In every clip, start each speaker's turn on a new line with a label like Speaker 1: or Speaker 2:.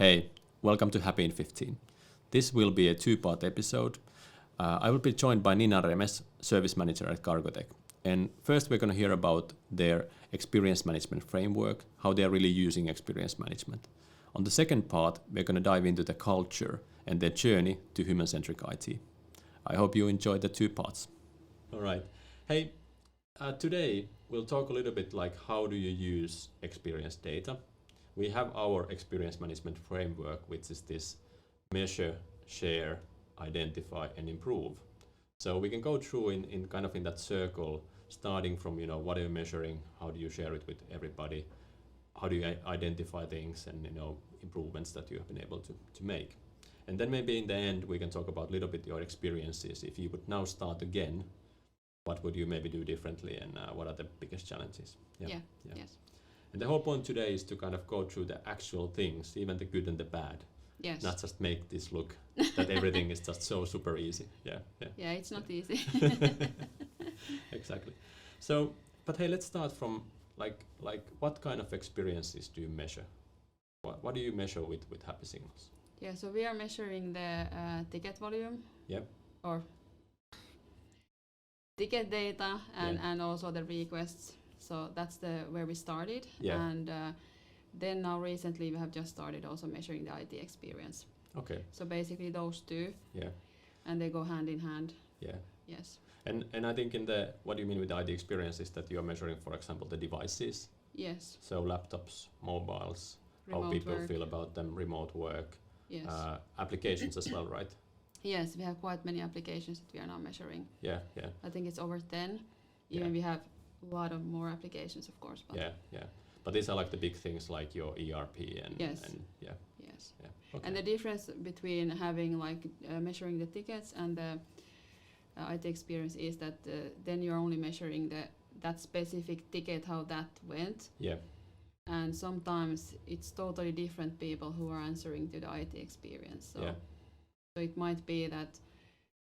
Speaker 1: Hey, welcome to Happy in 15. This will be a two-part episode. I will be joined by Nina Remes, service manager at Cargotec. And first we're going to hear about their experience management framework, how they're really using experience management. On the second part, we're going to dive into the culture and their journey to human-centric IT. I hope you enjoy the two parts. All right. Hey, today we'll talk a little bit like how do you use experience data. We have our experience management framework, which is this measure, share, identify, and improve. So we can go through in kind of in that circle, starting from what are you measuring, how do you share it with everybody, how do you identify things and improvements that you have been able to make. And then maybe in the end we can talk about a little bit your experiences. If you would now start again, what would you maybe do differently and what are the biggest challenges?
Speaker 2: Yeah. Yes.
Speaker 1: And the whole point today is to kind of go through the actual things, even the good and the bad.
Speaker 2: Yes.
Speaker 1: Not just make this look that everything is just so super easy. Yeah,
Speaker 2: it's not easy.
Speaker 1: Exactly. So, but hey, let's start from like what kind of experiences do you measure? What do you measure with Happy Signals?
Speaker 2: Yeah, so we are measuring the ticket volume.
Speaker 1: Yep.
Speaker 2: Or ticket data and also the requests. So that's where we started.
Speaker 1: Yeah.
Speaker 2: And then now recently we have just started also measuring the IT experience.
Speaker 1: Okay.
Speaker 2: So basically those two.
Speaker 1: Yeah.
Speaker 2: And they go hand in hand.
Speaker 1: Yeah.
Speaker 2: Yes.
Speaker 1: And I think what do you mean with the IT experience is that you are measuring, for example, the devices.
Speaker 2: Yes.
Speaker 1: So laptops, mobiles,
Speaker 2: remote
Speaker 1: how people
Speaker 2: work.
Speaker 1: feel about them, remote work,
Speaker 2: yes.
Speaker 1: Applications as well, right?
Speaker 2: Yes, we have quite many applications that we are now measuring.
Speaker 1: Yeah.
Speaker 2: I think it's over 10. Even
Speaker 1: Yeah.
Speaker 2: we have a lot of more applications, of course. But
Speaker 1: Yeah. But these are like the big things like your ERP and
Speaker 2: yes.
Speaker 1: and yeah.
Speaker 2: Yes.
Speaker 1: Yeah. Okay.
Speaker 2: And the difference between having like measuring the tickets and the IT experience is that then you're only measuring that specific ticket, how that went.
Speaker 1: Yeah.
Speaker 2: And sometimes it's totally different people who are answering to the IT experience. So it might be that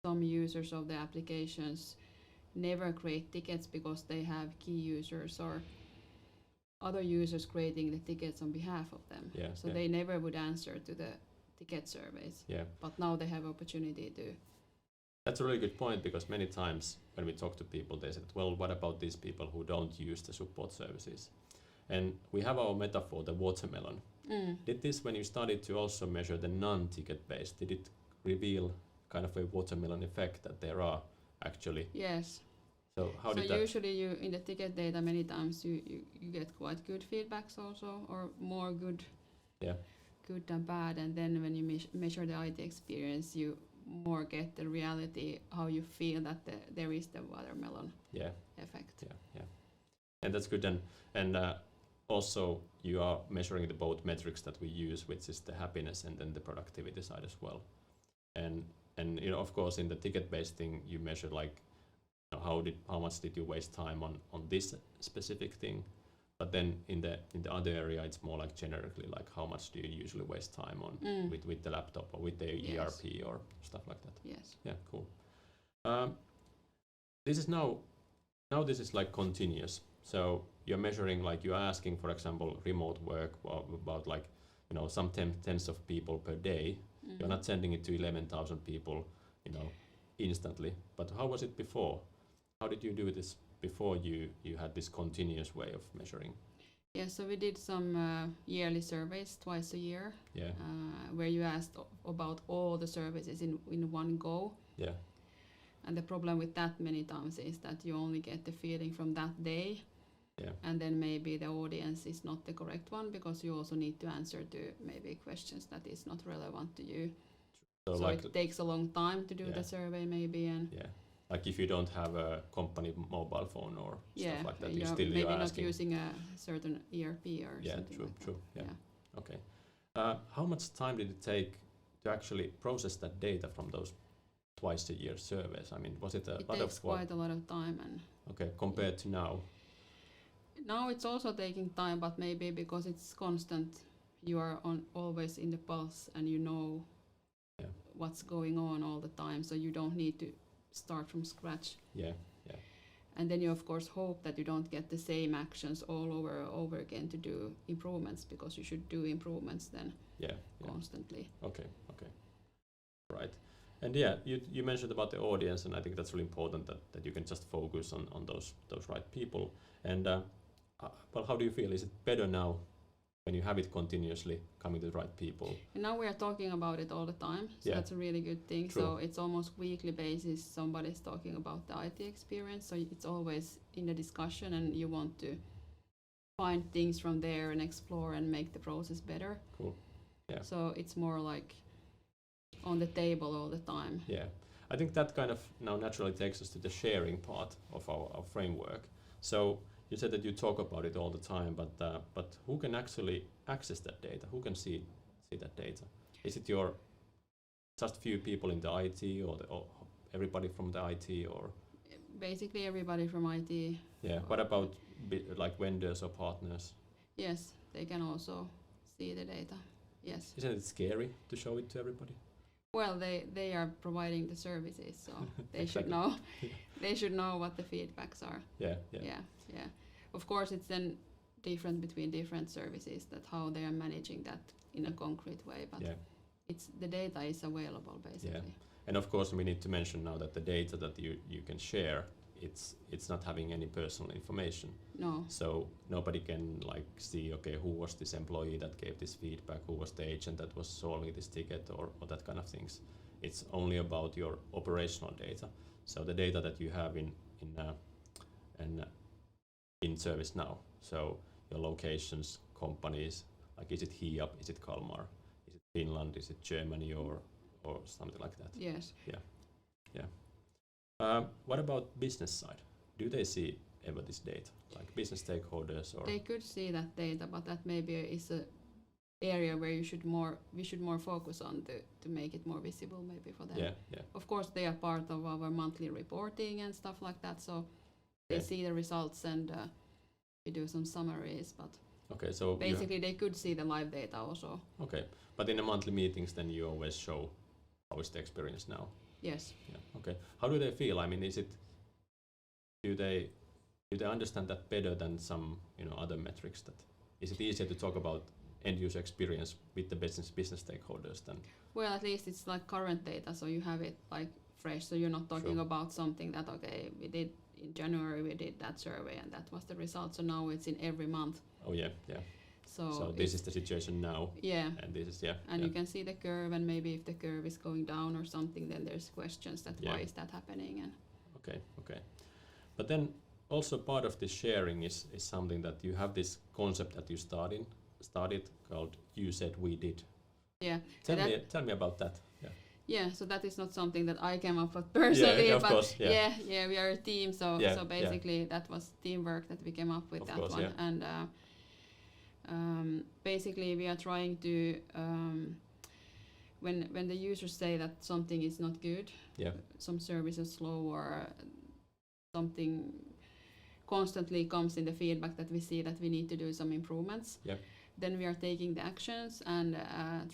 Speaker 2: some users of the applications never create tickets because they have key users or other users creating the tickets on behalf of them.
Speaker 1: Yeah,
Speaker 2: so they never would answer to the ticket surveys.
Speaker 1: Yeah.
Speaker 2: But now they have opportunity to.
Speaker 1: That's a really good point because many times when we talk to people, they said, well, what about these people who don't use the support services? And we have our metaphor, the watermelon. Did this, when you started to also measure the non-ticket based, did it reveal kind of a watermelon effect that there are actually?
Speaker 2: Yes.
Speaker 1: So how did that?
Speaker 2: So usually you in the ticket data many times you get quite good feedbacks also, or more good.
Speaker 1: Yeah.
Speaker 2: Good and bad, and then when you measure the IT experience, you more get the reality how you feel that there is the watermelon effect.
Speaker 1: Yeah. And that's good. And also you are measuring the both metrics that we use, which is the happiness and then the productivity side as well. And of course in the ticket-based thing you measure like how much did you waste time on this specific thing. But then in the other area, it's more like generically, like how much do you usually waste time on with the laptop or with the ERP or stuff like that.
Speaker 2: Yes.
Speaker 1: Yeah, cool. This is now this is like continuous. So you're measuring, like you're asking, for example, remote work about like some tens of people per day. You're not sending it to 11,000 people, instantly. But how was it before? How did you do this? Before you had this continuous way of measuring?
Speaker 2: Yeah, so we did some yearly surveys twice a year.
Speaker 1: Yeah.
Speaker 2: Where you asked about all the services in one go.
Speaker 1: Yeah.
Speaker 2: And the problem with that many times is that you only get the feeling from that day.
Speaker 1: Yeah.
Speaker 2: And then maybe the audience is not the correct one because you also need to answer to maybe questions that is not relevant to you. So like it takes a long time to do the survey maybe. And
Speaker 1: like if you don't have a company mobile phone or stuff like that,
Speaker 2: you're maybe not using a certain ERP or something.
Speaker 1: True. Yeah. Okay. How much time did it take to actually process that data from those twice a year surveys? I mean, was it a lot of? It takes
Speaker 2: quite a lot of time. And
Speaker 1: okay, compared to now.
Speaker 2: Now it's also taking time, but maybe because it's constant, you are always in the pulse and what's going on all the time, so you don't need to start from scratch.
Speaker 1: Yeah.
Speaker 2: And then you of course hope that you don't get the same actions all over again to do improvements, because you should do improvements then constantly.
Speaker 1: Okay. Right. And yeah, you mentioned about the audience, and I think that's really important that you can just focus on those right people. And well, how do you feel? Is it better now when you have it continuously coming to the right people?
Speaker 2: And now we are talking about it all the time, so that's a really good thing.
Speaker 1: True.
Speaker 2: So it's almost weekly basis somebody's talking about the IT experience, so it's always in the discussion and you want to find things from there and explore and make the process better.
Speaker 1: Cool. Yeah.
Speaker 2: So it's more like on the table all the time.
Speaker 1: Yeah. I think that kind of now naturally takes us to the sharing part of our framework. So you said that you talk about it all the time, but who can actually access that data? Who can see that data? Is it your just few people in the IT, or everybody from the IT, or
Speaker 2: basically everybody from IT?
Speaker 1: Yeah. What about like vendors or partners?
Speaker 2: Yes, they can also see the data. Yes.
Speaker 1: Isn't it scary to show it to everybody?
Speaker 2: Well, they are providing the services, so they should
Speaker 1: Exactly.
Speaker 2: know. They should know what the feedbacks are.
Speaker 1: Yeah.
Speaker 2: Of course, it's then different between different services, that how they are managing that in a concrete way. But it's the data is available basically.
Speaker 1: Yeah. And of course, we need to mention now that the data that you can share, it's not having any personal information.
Speaker 2: No.
Speaker 1: So nobody can like see, okay, who was this employee that gave this feedback, who was the agent that was solving this ticket, or that kind of things. It's only about your operational data. So the data that you have in service now. So your locations, companies, like is it Hiab, is it Kalmar, is it Finland, is it Germany, or something like that?
Speaker 2: Yes.
Speaker 1: Yeah. What about business side? Do they see ever this data, like business stakeholders? Or
Speaker 2: They could see that data, but that maybe is a area where we should more focus on to make it more visible maybe for them.
Speaker 1: Yeah.
Speaker 2: Of course, they are part of our monthly reporting and stuff like that, so they see the results and we do some summaries, but
Speaker 1: okay, so
Speaker 2: basically they could see the live data also.
Speaker 1: Okay, but in the monthly meetings then you always show how is the experience now?
Speaker 2: Yes.
Speaker 1: Yeah. Okay. How do they feel? I mean, do they understand that better than some other metrics? That is it easier to talk about end user experience with the business stakeholders than?
Speaker 2: Well, at least it's like current data, so you have it like fresh, so you're not talking about something that we did in January, we did that survey and that was the result, so now it's in every month.
Speaker 1: Oh yeah. So this is the situation now.
Speaker 2: Yeah.
Speaker 1: And this is
Speaker 2: And you can see the curve, and maybe if the curve is going down or something, then there's questions that why is that happening? And
Speaker 1: okay. But then also part of this sharing is something that you have this concept that you started called "You Said We Did."
Speaker 2: Yeah.
Speaker 1: Tell me about that.
Speaker 2: Yeah, so that is not something that I came up with personally,
Speaker 1: yeah, of
Speaker 2: but
Speaker 1: course,
Speaker 2: we are a team, so basically that was teamwork that we came up with, of that course, one. Yeah. And basically we are trying to when the users say that something is not good, some service is slow or something constantly comes in the feedback that we see that we need to do some improvements. Then we are taking the actions and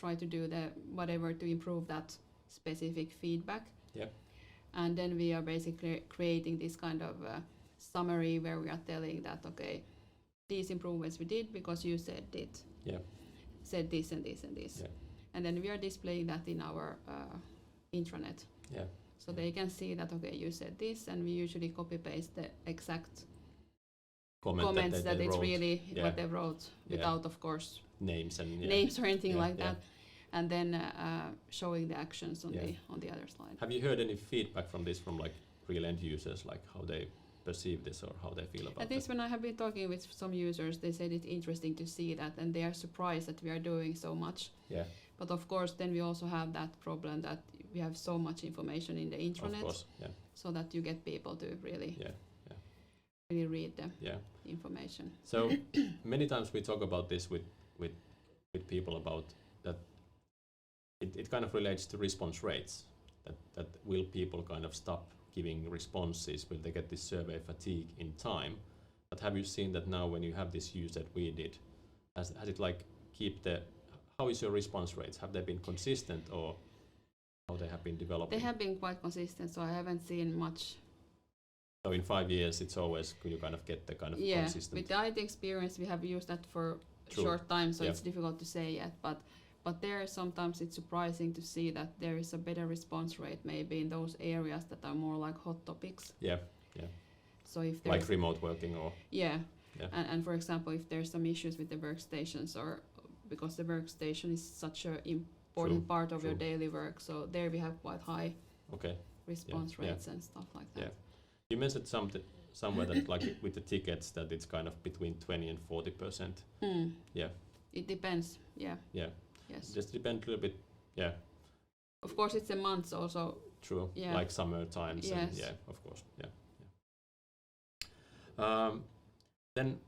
Speaker 2: try to do the whatever to improve that specific feedback. And then we are basically creating this kind of summary where we are telling that these improvements we did because you said it. Said this and this and this. And then we are displaying that in our intranet. So they can see that you said this, and we usually copy paste the exact comments that it's really what they wrote without of course
Speaker 1: names or
Speaker 2: anything like that. And then showing the actions on the other slide.
Speaker 1: Have you heard any feedback from this from like real end users, like how they perceive this or how they feel about it?
Speaker 2: At least when I have been talking with some users, they said it's interesting to see that, and they are surprised that we are doing so much. But of course, then we also have that problem that we have so much information in the intranet, so that you get people to really read the information.
Speaker 1: So many times we talk about this with people about that. It kind of relates to response rates. That will people kind of stop giving responses? Will they get this survey fatigue in time? But have you seen that now when you have this use that we did, has it like how is your response rates? Have they been consistent or how they have been developing?
Speaker 2: They have been quite consistent, so I haven't seen much.
Speaker 1: So in 5 years, it's always could you kind of get the kind of consistent?
Speaker 2: With the IT experience, we have used that for a short time, so it's difficult to say yet. But But there sometimes it's surprising to see that there is a better response rate maybe in those areas that are more like hot topics.
Speaker 1: Yeah.
Speaker 2: So if
Speaker 1: Like remote working or
Speaker 2: yeah.
Speaker 1: Yeah.
Speaker 2: And for example, if there's some issues with the workstations, or because the workstation is such an important part of your daily work, so there we have quite high response rates and stuff like that.
Speaker 1: Yeah. You mentioned somewhere that like with the tickets that it's kind of between 20 and 40%. Yeah.
Speaker 2: It depends. Yeah.
Speaker 1: Yeah.
Speaker 2: Yes.
Speaker 1: Just depend a little bit. Yeah.
Speaker 2: Of course, it's a month also.
Speaker 1: True.
Speaker 2: Yeah.
Speaker 1: Like summer times.
Speaker 2: Yes.
Speaker 1: And yeah. Of course. Yeah. Then,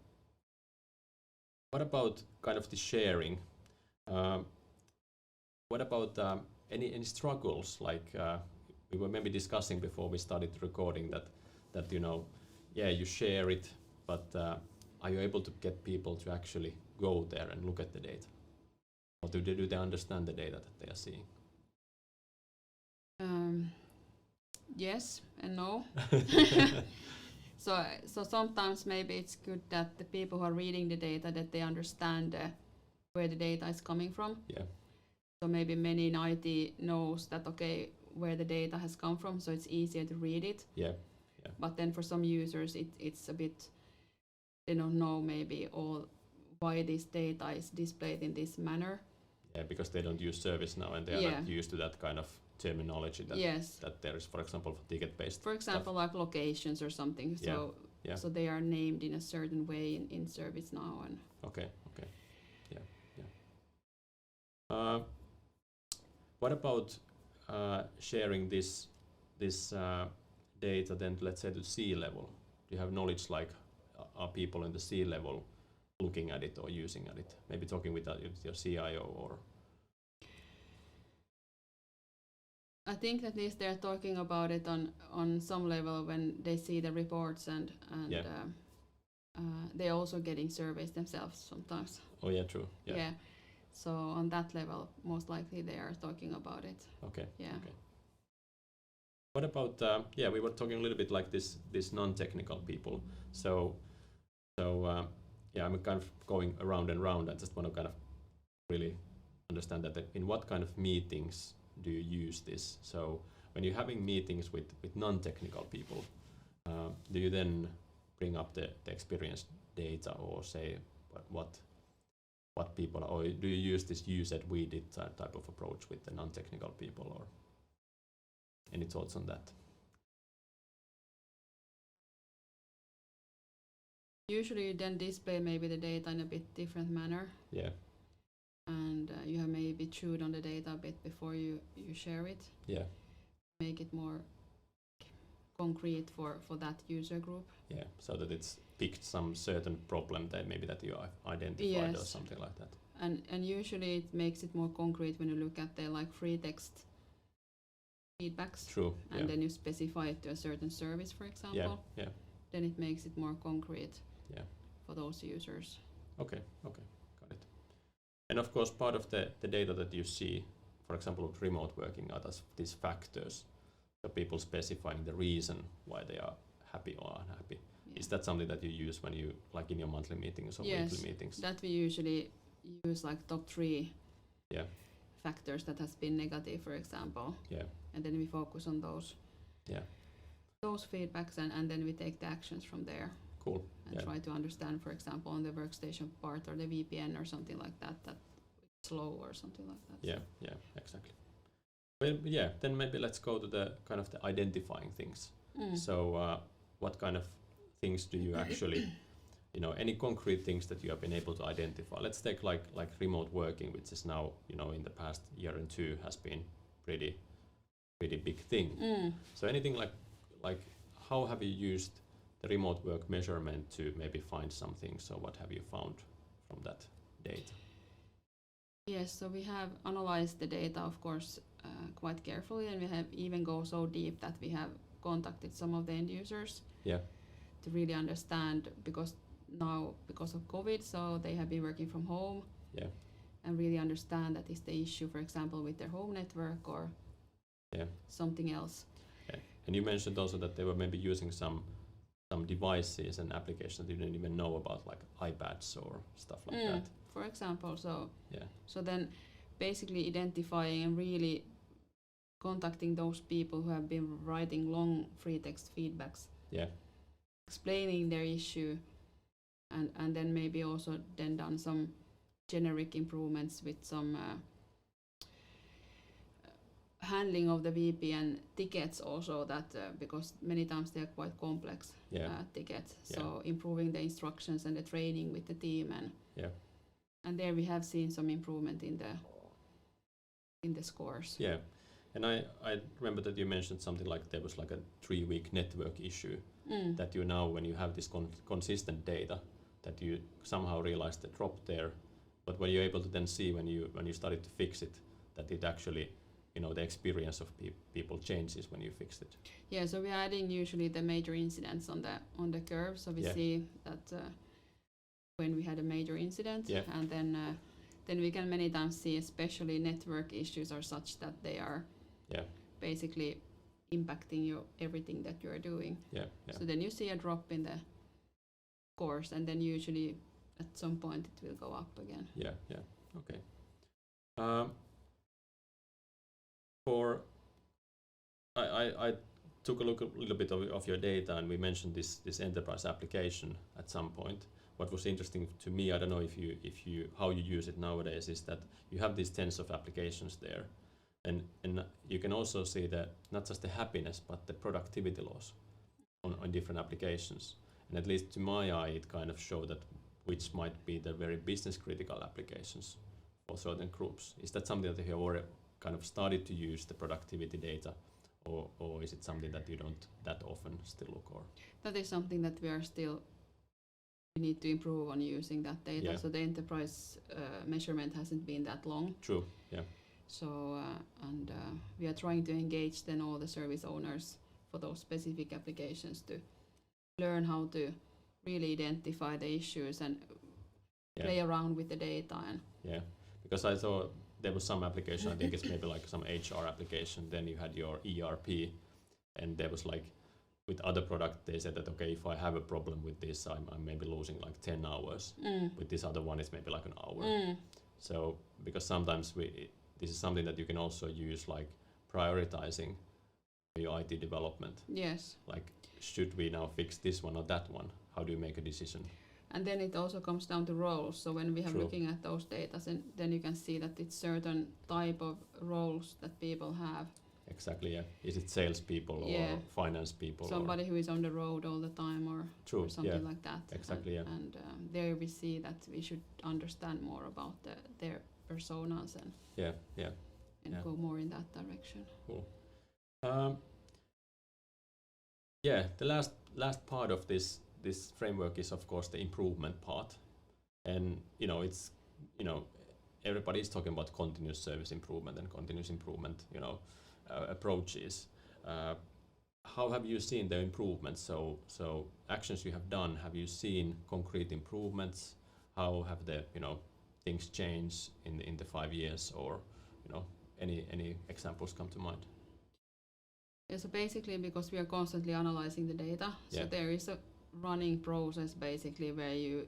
Speaker 1: what about kind of the sharing? What about any struggles? Like we were maybe discussing before we started recording that you share it, but are you able to get people to actually go there and look at the data, or do they understand the data that they are seeing?
Speaker 2: Yes and no. So sometimes maybe it's good that the people who are reading the data, that they understand where the data is coming from.
Speaker 1: Yeah.
Speaker 2: So maybe many in IT knows that where the data has come from, so it's easier to read it.
Speaker 1: Yeah.
Speaker 2: But then for some users, it's a bit, they don't know maybe why this data is displayed in this manner.
Speaker 1: Yeah, because they don't use ServiceNow and they are not used to that kind of terminology that there is, for example, for ticket-based.
Speaker 2: For example, like locations or something. So they are named in a certain way in ServiceNow. And
Speaker 1: Okay. Yeah. What about sharing this data then, let's say, to C-level? Do you have knowledge like are people in the C-level looking at it or using at it? Maybe talking with your CIO or...
Speaker 2: I think at least they're talking about it on some level when they see the reports and they're also getting surveys themselves sometimes.
Speaker 1: Oh yeah, true.
Speaker 2: Yeah. So on that level, most likely they are talking about it.
Speaker 1: Okay.
Speaker 2: Yeah.
Speaker 1: Okay. What about we were talking a little bit like this non-technical people. So I'm kind of going around and round. I just want to kind of really understand that in what kind of meetings do you use this? So when you're having meetings with non-technical people, do you then bring up the experience data or say what people, or do you use this use as we did type of approach with the non-technical people, or any thoughts on that?
Speaker 2: Usually you then display maybe the data in a bit different manner.
Speaker 1: Yeah.
Speaker 2: And you have maybe chewed on the data a bit before you share it.
Speaker 1: Yeah.
Speaker 2: Make it more concrete for that user group.
Speaker 1: Yeah, so that it's picked some certain problem that maybe that you identified or something like that.
Speaker 2: And usually it makes it more concrete when you look at the like free text feedbacks.
Speaker 1: True.
Speaker 2: And then you specify it to a certain service, for example.
Speaker 1: Yeah.
Speaker 2: Then it makes it more concrete.
Speaker 1: Yeah.
Speaker 2: For those users.
Speaker 1: Okay. Got it. And of course, part of the data that you see, for example, with remote working, are these factors. So people specifying the reason why they are happy or unhappy. Yeah. Is that something that you use when you, like in your monthly meetings or weekly meetings?
Speaker 2: That we usually use like top 3 factors that has been negative, for example.
Speaker 1: Yeah.
Speaker 2: And then we focus on those. Yeah. Those feedbacks and then we take the actions from there.
Speaker 1: Cool.
Speaker 2: And try to understand, for example, on the workstation part or the VPN or something like that it's slow or something like that.
Speaker 1: Yeah, exactly. Well, then maybe let's go to the kind of the identifying things. So what kind of things do you actually, any concrete things that you have been able to identify? Let's take like remote working, which is now, in the past year and 2 has been pretty big thing. So anything like how have you used the remote work measurement to maybe find some things? So what have you found from that data?
Speaker 2: Yes, so we have analyzed the data, of course, quite carefully, and we have even go so deep that we have contacted some of the end users to really understand, because of COVID, so they have been working from home and really understand that is the issue, for example, with their home network or something else.
Speaker 1: Yeah. And you mentioned also that they were maybe using some devices and applications that you didn't even know about, like iPads or stuff like that.
Speaker 2: For example, so then basically identifying and really contacting those people who have been writing long free text feedbacks, explaining their issue, and then maybe also then done some generic improvements with some handling of the VPN tickets also, that because many times they are quite complex tickets, so improving the instructions and the training with the team, and there we have seen some improvement in the scores.
Speaker 1: And I remember that you mentioned something like there was like a 3-week network issue that you now, when you have this consistent data, that you somehow realized the drop there, but were you able to then see when you started to fix it that it actually, the experience of people changes when you fixed it?
Speaker 2: Yeah, so we are adding usually the major incidents on the curve, so we see that when we had a major incident, and then we can many times see, especially network issues are such that they are basically impacting everything that you are doing. So then you see a drop in the scores, and then usually at some point it will go up again.
Speaker 1: Okay. I took a little bit of your data, and we mentioned this enterprise application at some point. What was interesting to me, I don't know if you how you use it nowadays, is that you have these tens of applications there, and you can also see that not just the happiness but the productivity loss on different applications. And at least to my eye, it kind of showed that which might be the very business critical applications for certain groups. Is that something that you have already kind of started to use, the productivity data, or is it something that you don't that often still look? Or
Speaker 2: that is something that we need to improve on using that data. So the enterprise measurement hasn't been that long.
Speaker 1: True.
Speaker 2: So we are trying to engage then all the service owners for those specific applications to learn how to really identify the issues and play around with the data. And
Speaker 1: because I saw there was some application, I think it's maybe like some HR application, then you had your ERP, and there was like, with other product, they said that, okay, if I have a problem with this, I'm maybe losing like 10 hours. With this other one, it's maybe like an hour. So, because sometimes this is something that you can also use, like prioritizing your IT development. Like, should we now fix this one or that one? How do you make a decision?
Speaker 2: And then it also comes down to roles. So when we have looking at those data, then you can see that it's certain type of roles that people have.
Speaker 1: Exactly, Is it salespeople or finance people?
Speaker 2: Somebody who is on the road all the time, or something like that.
Speaker 1: Exactly,
Speaker 2: And there we see that we should understand more about their personas and go more in that direction.
Speaker 1: Cool. The last part of this framework is, of course, the improvement part, and it's everybody is talking about continuous service improvement and continuous improvement approaches. How have you seen the improvements? So actions you have done, have you seen concrete improvements? How have the things changed in the 5 years, or any examples come to mind?
Speaker 2: So basically, because we are constantly analyzing the data, so there is a running process basically where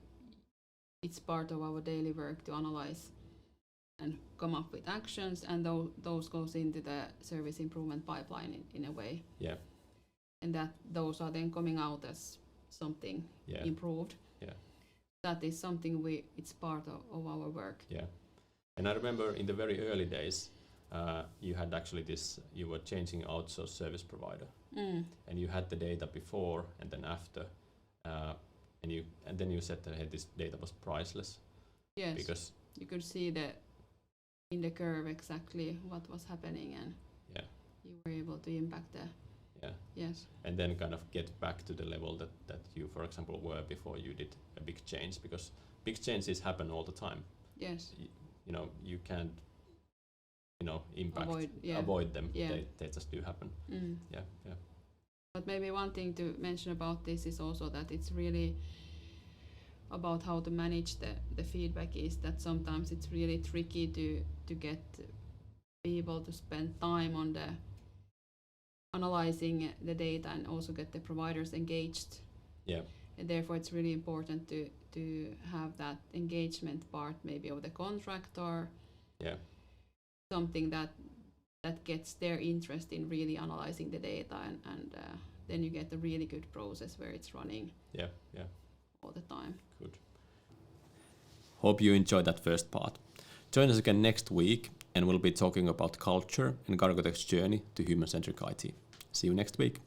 Speaker 2: it's part of our daily work to analyze and come up with actions, and those goes into the service improvement pipeline in a way. And that those are then coming out as something improved. That is something it's part of our work.
Speaker 1: And I remember in the very early days, you had actually you were changing outsourced service provider, and you had the data before and then after, and then you said that, hey, this data was priceless. Because
Speaker 2: you could see in the curve exactly what was happening, and you were able to impact
Speaker 1: and then kind of get back to the level that you, for example, were before you did a big change, because big changes happen all the time. You can't avoid them. They just do happen.
Speaker 2: But maybe one thing to mention about this is also that it's really about how to manage the feedback, is that sometimes it's really tricky to get people to spend time on the analyzing the data and also get the providers engaged. And therefore it's really important to have that engagement part maybe of the contract, or something that gets their interest in really analyzing the data, and then you get a really good process where it's running all the time.
Speaker 1: Good. Hope you enjoyed that first part. Join us again next week, and we'll be talking about culture and Cargotec's journey to human-centric IT. See you next week.